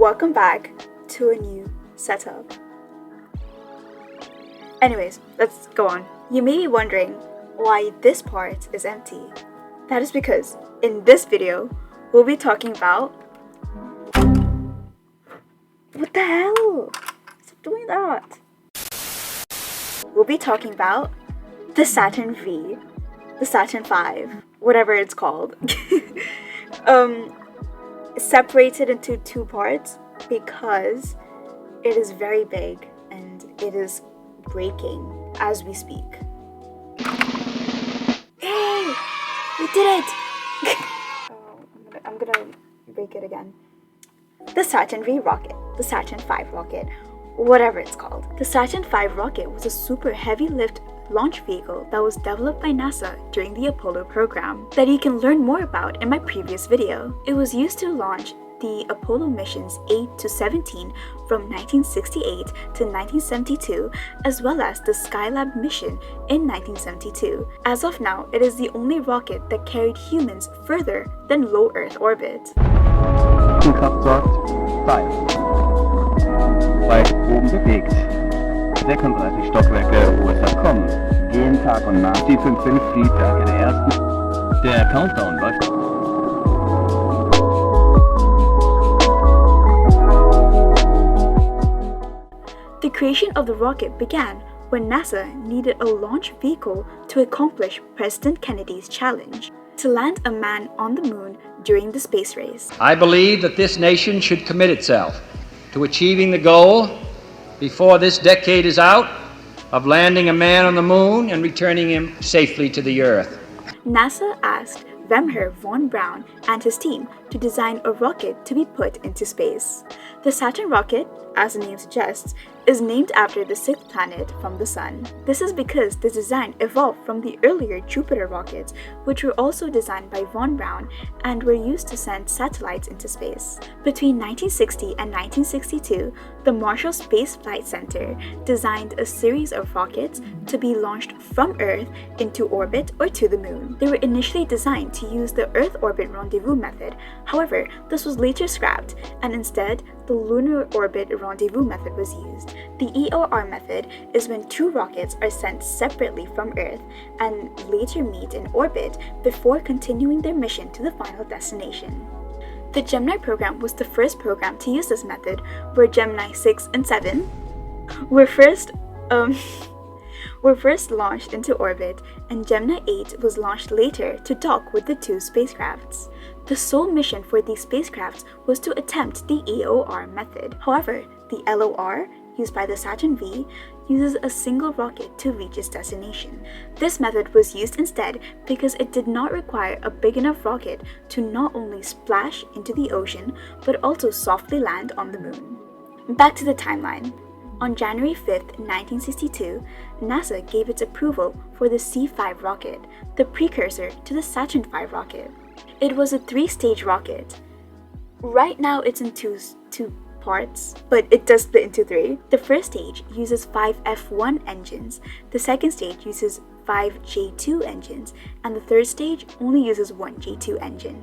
welcome back to a new setup. Anyways, let's go on. You may be wondering why this part is empty. That is because in this video, we'll be talking about... What the hell? Stop doing that. We'll be talking about the Saturn V, the Saturn V, whatever it's called. Separated into two parts because it is very big and it is breaking as we speak. Yay! We did it! I'm gonna break it again. The Saturn V Rocket, the Saturn V Rocket, whatever it's called. The Saturn V Rocket was a super heavy lift launch vehicle that was developed by NASA during the Apollo program that you can learn more about in my previous video. It was used to launch the Apollo missions 8 to 17 from 1968 to 1972, as well as the Skylab mission in 1972. As of now, it is the only rocket that carried humans further than low Earth orbit. Kraftort 5. Weit oben bewegt. 36 Stockwerke USA kommen. Gehen Tag und Nacht. Die 5 Triebwerke der ersten. Der Countdown läuft. The creation of the rocket began when NASA needed a launch vehicle to accomplish President Kennedy's challenge to land a man on the moon during the space race. I believe that this nation should commit itself to achieving the goal before this decade is out of landing a man on the moon and returning him safely to the Earth. NASA asked Wernher von Braun and his team to design a rocket to be put into space. The Saturn rocket, as the name suggests, is named after the sixth planet from the Sun. This is because the design evolved from the earlier Jupiter rockets, which were also designed by von Braun and were used to send satellites into space. Between 1960 and 1962, the Marshall Space Flight Center designed a series of rockets to be launched from Earth into orbit or to the moon. They were initially designed to use the Earth orbit rendezvous method. However, this was later scrapped, and instead, the lunar orbit rendezvous method was used. The EOR method is when two rockets are sent separately from Earth and later meet in orbit before continuing their mission to the final destination. The Gemini program was the first program to use this method, where Gemini 6 and 7 were first launched into orbit, and Gemini 8 was launched later to dock with the two spacecrafts. The sole mission for these spacecrafts was to attempt the EOR method. However, the LOR, used by the Saturn V, uses a single rocket to reach its destination. This method was used instead because it did not require a big enough rocket to not only splash into the ocean, but also softly land on the moon. Back to the timeline. On January 5, 1962, NASA gave its approval for the C5 rocket, the precursor to the Saturn V rocket. It was a 3-stage rocket. Right now it's in two parts, but it does split into 3. The first stage uses 5 F1 engines, the second stage uses 5 J2 engines, and the third stage only uses 1 J2 engine.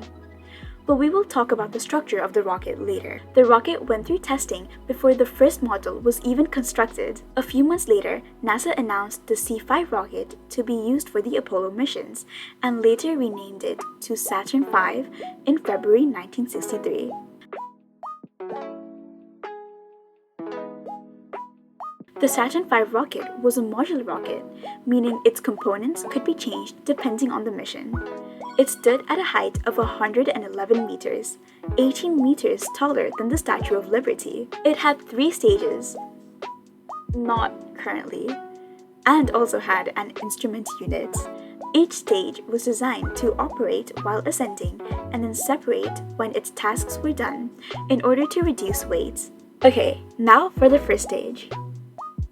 But we will talk about the structure of the rocket later. The rocket went through testing before the first model was even constructed. A few months later, NASA announced the C5 rocket to be used for the Apollo missions, and later renamed it to Saturn V in February 1963. The Saturn V rocket was a modular rocket, meaning its components could be changed depending on the mission. It stood at a height of 111 meters, 18 meters taller than the Statue of Liberty. It had 3 stages, not currently, and also had an instrument unit. Each stage was designed to operate while ascending and then separate when its tasks were done in order to reduce weight. Okay, now for the first stage,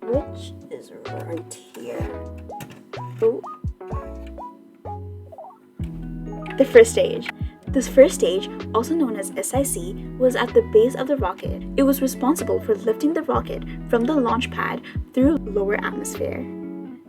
which is right here. Oh. The first stage. This first stage, also known as SIC, was at the base of the rocket. It was responsible for lifting the rocket from the launch pad through lower atmosphere.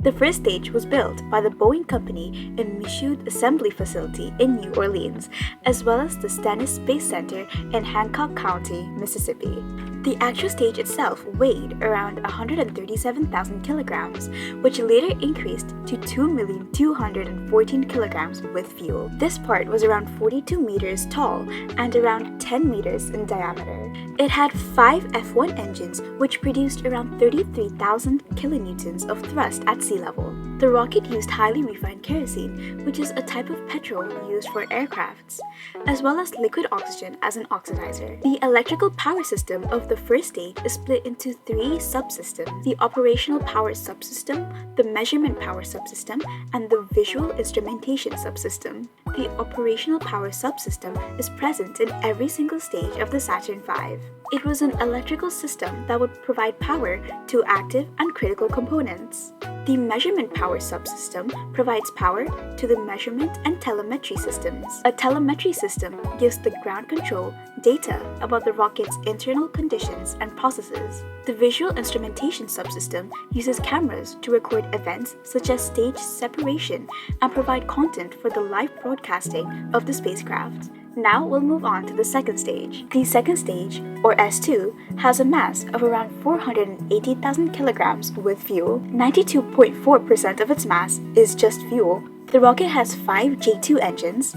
The first stage was built by the Boeing Company in Michoud Assembly Facility in New Orleans, as well as the Stennis Space Center in Hancock County, Mississippi. The actual stage itself weighed around 137,000 kilograms, which later increased to 2,214 kilograms with fuel. This part was around 42 meters tall and around 10 meters in diameter. It had 5 F1 engines, which produced around 33,000 kilonewtons of thrust at sea level. The rocket used highly refined kerosene, which is a type of petrol used for aircrafts, as well as liquid oxygen as an oxidizer. The electrical power system of the first stage is split into 3 subsystems: the operational power subsystem, the measurement power subsystem, and the visual instrumentation subsystem. The operational power subsystem is present in every single stage of the Saturn V. It was an electrical system that would provide power to active and critical components. The measurement power subsystem provides power to the measurement and telemetry systems. A telemetry system gives the ground control data about the rocket's internal conditions and processes. The visual instrumentation subsystem uses cameras to record events such as stage separation and provide content for the live broadcasting of the spacecraft. Now we'll move on to the second stage. The second stage, or S2, has a mass of around 480,000 kilograms with fuel. 92.4% of its mass is just fuel. The rocket has 5 J2 engines.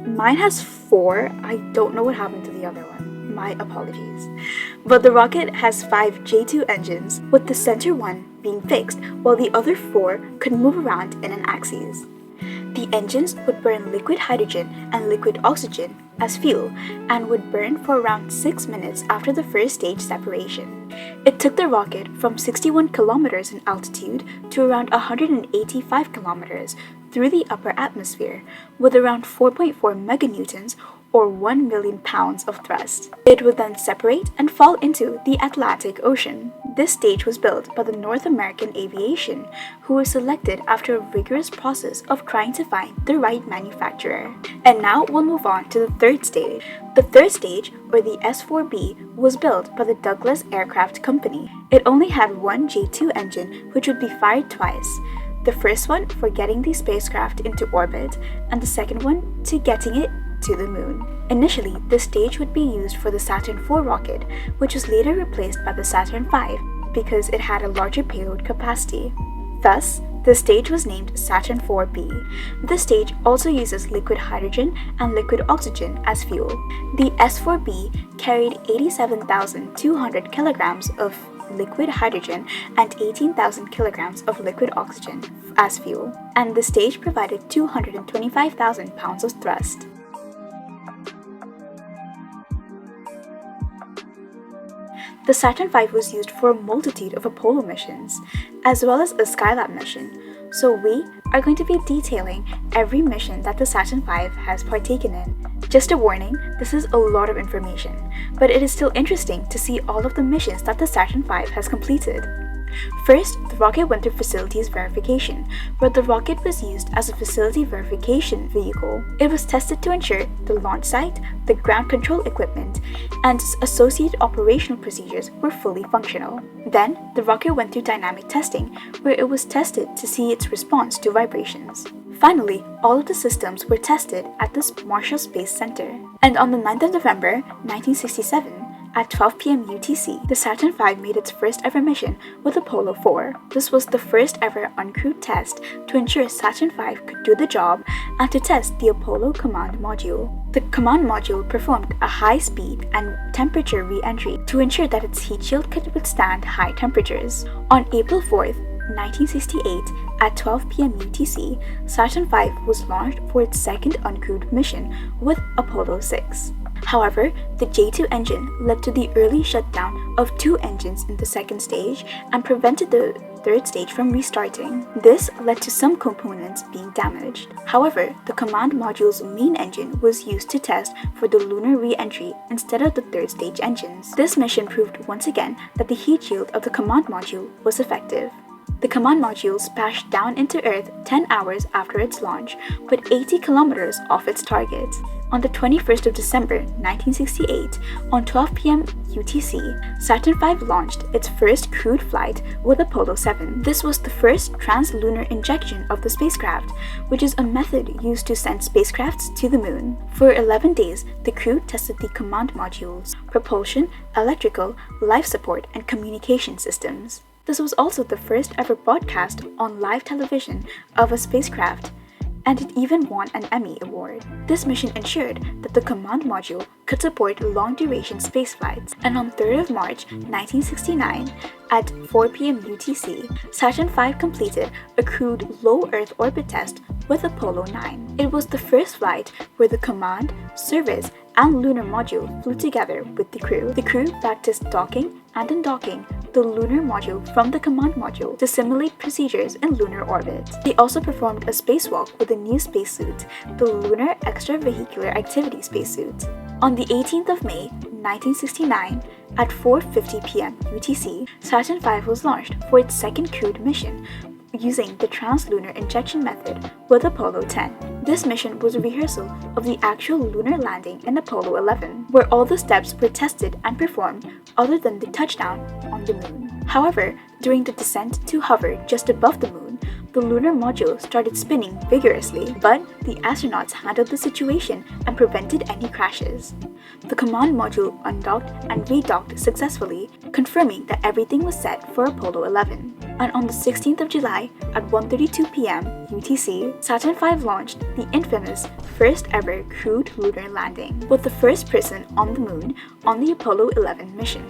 Mine has 4. I don't know what happened to the other one. My apologies. But the rocket has 5 J2 engines, with the center one being fixed, while the other 4 could move around in an axis. The engines would burn liquid hydrogen and liquid oxygen as fuel and would burn for around 6 minutes after the first stage separation. It took the rocket from 61 kilometers in altitude to around 185 kilometers through the upper atmosphere with around 4.4 meganewtons or 1 million pounds of thrust. It would then separate and fall into the Atlantic Ocean. This stage was built by the North American Aviation, who were selected after a rigorous process of trying to find the right manufacturer. And now we'll move on to the third stage. The third stage, or the S4B, was built by the Douglas Aircraft Company. It only had one J2 engine, which would be fired twice. The first one for getting the spacecraft into orbit, and the second one to getting it to the moon. Initially, this stage would be used for the Saturn IV rocket, which was later replaced by the Saturn V because it had a larger payload capacity. Thus, the stage was named Saturn IV-B. This stage also uses liquid hydrogen and liquid oxygen as fuel. The S4B carried 87,200 kilograms of liquid hydrogen and 18,000 kilograms of liquid oxygen as fuel, and the stage provided 225,000 pounds of thrust. The Saturn V was used for a multitude of Apollo missions, as well as a Skylab mission, so we are going to be detailing every mission that the Saturn V has partaken in. Just a warning, this is a lot of information, but it is still interesting to see all of the missions that the Saturn V has completed. First, the rocket went through facilities verification, where the rocket was used as a facility verification vehicle. It was tested to ensure the launch site, the ground control equipment, and associated operational procedures were fully functional. Then, the rocket went through dynamic testing, where it was tested to see its response to vibrations. Finally, all of the systems were tested at the Marshall Space Center. And on the 9th of November, 1967, at 12 p.m. UTC, the Saturn V made its first ever mission with Apollo 4. This was the first ever uncrewed test to ensure Saturn V could do the job and to test the Apollo command module. The command module performed a high speed and temperature re-entry to ensure that its heat shield could withstand high temperatures. On April 4th, 1968, at 12 p.m. UTC, Saturn V was launched for its second uncrewed mission with Apollo 6. However, the J2 engine led to the early shutdown of 2 engines in the second stage and prevented the third stage from restarting. This led to some components being damaged. However, the command module's main engine was used to test for the lunar re-entry instead of the third stage engines. This mission proved once again that the heat shield of the command module was effective. The command module splashed down into Earth 10 hours after its launch, but 80 kilometers off its target. On the 21st of December 1968, on 12 p.m. UTC, Saturn V launched its first crewed flight with Apollo 7. This was the first translunar injection of the spacecraft, which is a method used to send spacecrafts to the moon. For 11 days, the crew tested the command modules, propulsion, electrical, life support, and communication systems. This was also the first ever broadcast on live television of a spacecraft, and it even won an Emmy Award. This mission ensured that the command module could support long-duration spaceflights, and on 3rd of March 1969, at 4 p.m. UTC, Saturn V completed a crewed low Earth orbit test with Apollo 9. It was the first flight where the command, service, and lunar module flew together with the crew. The crew practiced docking and undocking the lunar module from the command module to simulate procedures in lunar orbit. They also performed a spacewalk with a new spacesuit, the Lunar Extravehicular Activity Spacesuit. On the 18th of May, 1969, at 4:50 p.m. UTC, Saturn V was launched for its second crewed mission using the translunar injection method with Apollo 10. This mission was a rehearsal of the actual lunar landing in Apollo 11, where all the steps were tested and performed other than the touchdown on the moon. However, during the descent to hover just above the moon, the lunar module started spinning vigorously, but the astronauts handled the situation and prevented any crashes. The command module undocked and redocked successfully, confirming that everything was set for Apollo 11. And on the 16th of July at 1:32 p.m. UTC, Saturn V launched the infamous first ever crewed lunar landing, with the first person on the moon on the Apollo 11 mission.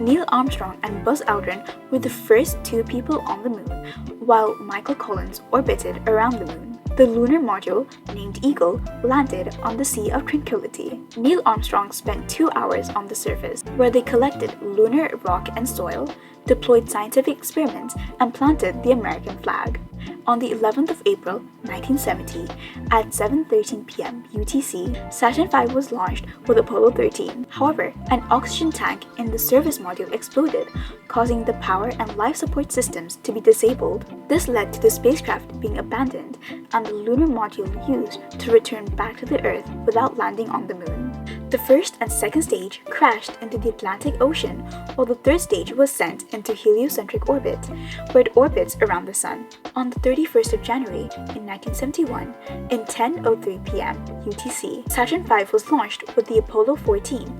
Neil Armstrong and Buzz Aldrin were the first two people on the moon, while Michael Collins orbited around the moon. The lunar module, named Eagle, landed on the Sea of Tranquility. Neil Armstrong spent 2 hours on the surface, where they collected lunar rock and soil, deployed scientific experiments, and planted the American flag. On the 11th of April, 1970, at 7:13 p.m. UTC, Saturn V was launched with Apollo 13. However, an oxygen tank in the service module exploded, causing the power and life support systems to be disabled. This led to the spacecraft being abandoned and the lunar module used to return back to the Earth without landing on the moon. The first and second stage crashed into the Atlantic Ocean, while the third stage was sent into heliocentric orbit, where it orbits around the Sun. On the 31st of January in 1971, in 10:03 p.m. UTC, Saturn V was launched with the Apollo 14,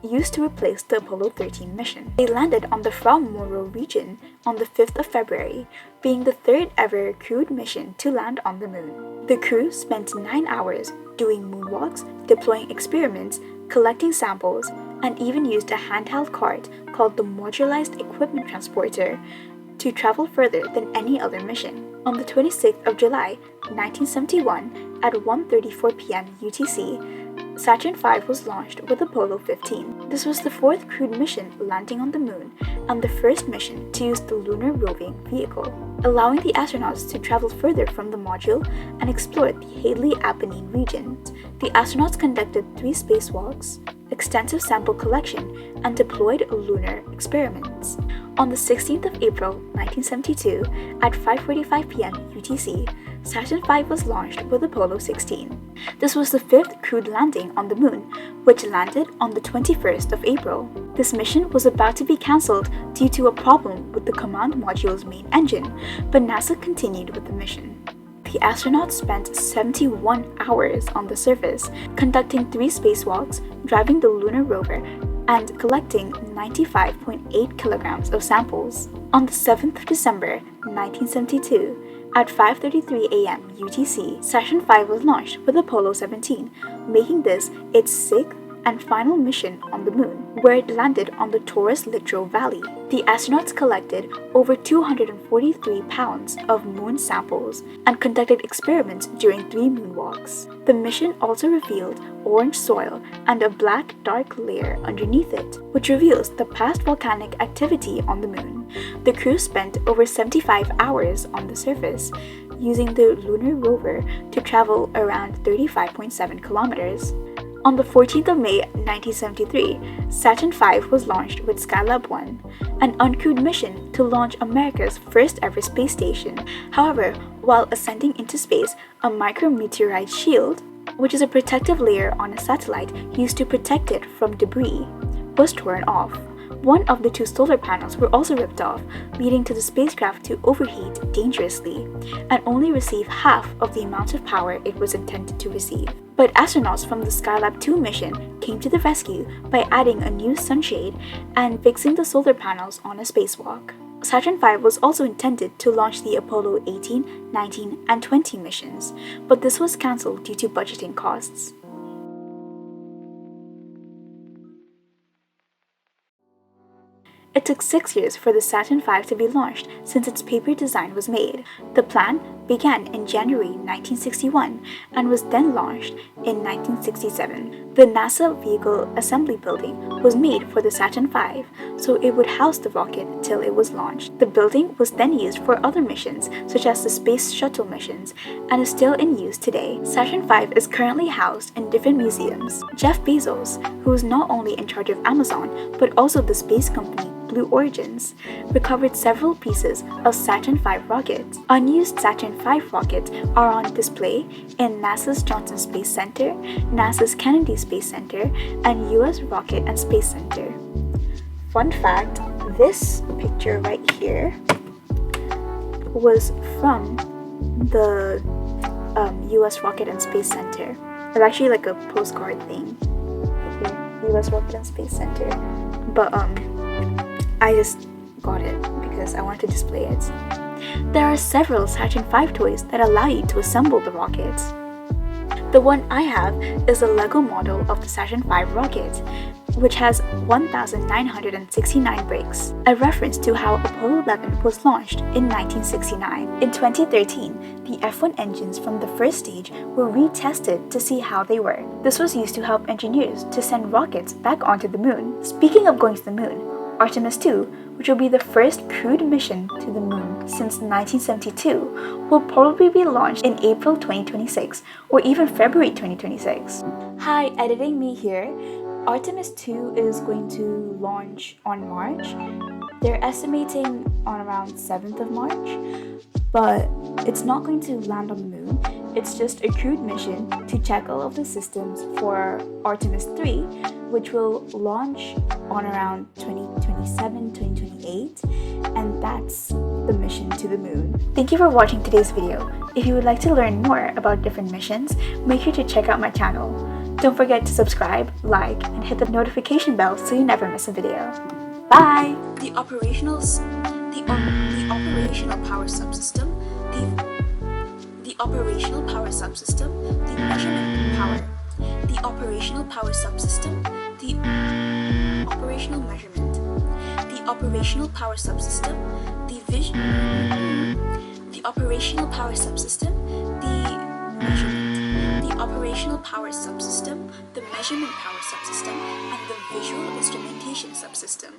used to replace the Apollo 13 mission. They landed on the Frau-Monro region on the 5th of February, being the third ever crewed mission to land on the moon. The crew spent 9 hours doing moonwalks, deploying experiments, collecting samples, and even used a handheld cart called the Modularized Equipment Transporter to travel further than any other mission. On the 26th of July, 1971, at 1:34 p.m. UTC, Saturn V was launched with Apollo 15. This was the fourth crewed mission landing on the moon and the first mission to use the Lunar Roving Vehicle, allowing the astronauts to travel further from the module and explore the Hadley-Apennine region. The astronauts conducted 3 spacewalks, extensive sample collection, and deployed lunar experiments. On the 16th of April, 1972, at 5:45 p.m. UTC, Saturn V was launched with Apollo 16. This was the 5th crewed landing on the moon, which landed on the 21st of April. This mission was about to be cancelled due to a problem with the command module's main engine, but NASA continued with the mission. The astronauts spent 71 hours on the surface, conducting 3 spacewalks, driving the lunar rover, and collecting 95.8 kilograms of samples. On the 7th of December, 1972, at 5:33 a.m. UTC, Saturn V was launched with Apollo 17, making this its 6th and final mission on the moon, where it landed on the Taurus Littrow Valley. The astronauts collected over 243 pounds of moon samples and conducted experiments during 3 moonwalks. The mission also revealed orange soil and a black dark layer underneath it, which reveals the past volcanic activity on the moon. The crew spent over 75 hours on the surface, using the lunar rover to travel around 35.7 kilometers. On the 14th of May 1973, Saturn V was launched with Skylab 1, an uncrewed mission to launch America's first ever space station. However, while ascending into space, a micrometeorite shield which is a protective layer on a satellite used to protect it from debris, was torn off. One of the 2 solar panels were also ripped off, leading to the spacecraft to overheat dangerously and only receive half of the amount of power it was intended to receive. But astronauts from the Skylab 2 mission came to the rescue by adding a new sunshade and fixing the solar panels on a spacewalk. Saturn V was also intended to launch the Apollo 18, 19, and 20 missions, but this was cancelled due to budgeting costs. It took 6 years for the Saturn V to be launched since its paper design was made. The plan began in January 1961 and was then launched in 1967. The NASA Vehicle Assembly Building was made for the Saturn V, so it would house the rocket till it was launched. The building was then used for other missions, such as the Space Shuttle missions, and is still in use today. Saturn V is currently housed in different museums. Jeff Bezos, who is not only in charge of Amazon, but also the space company Blue Origins, recovered several pieces of Saturn V rockets. Unused Saturn V rockets are on display in NASA's Johnson Space Center, NASA's Kennedy Space Center, and US Rocket and Space Center. Fun fact, this picture right here was from the US Rocket and Space Center. It's actually like a postcard thing. Right here, US Rocket and Space Center. But I just got it because I wanted to display it. There are several Saturn V toys that allow you to assemble the rockets. The one I have is a Lego model of the Saturn V rocket, which has 1,969 bricks, a reference to how Apollo 11 was launched in 1969. In 2013, the F1 engines from the first stage were retested to see how they work. This was used to help engineers to send rockets back onto the moon. Speaking of going to the moon, Artemis 2, which will be the first crewed mission to the moon since 1972, will probably be launched in April 2026 or even February 2026. Hi, editing me here. Artemis 2 is going to launch on March. They're estimating on around 7th of March, but it's not going to land on the moon. It's just a crewed mission to check all of the systems for Artemis 3, which will launch on around 2027, 2028, and that's the mission to the moon. Thank you for watching today's video. If you would like to learn more about different missions, make sure to check out my channel. Don't forget to subscribe, like, and hit the notification bell so you never miss a video. Bye! The operational power subsystem, the operational power subsystem, the measurement power, the operational power subsystem, the operational measurement, the operational power subsystem, the operational power subsystem, the measurement, the operational power subsystem, the measurement power subsystem, and the visual instrumentation subsystem.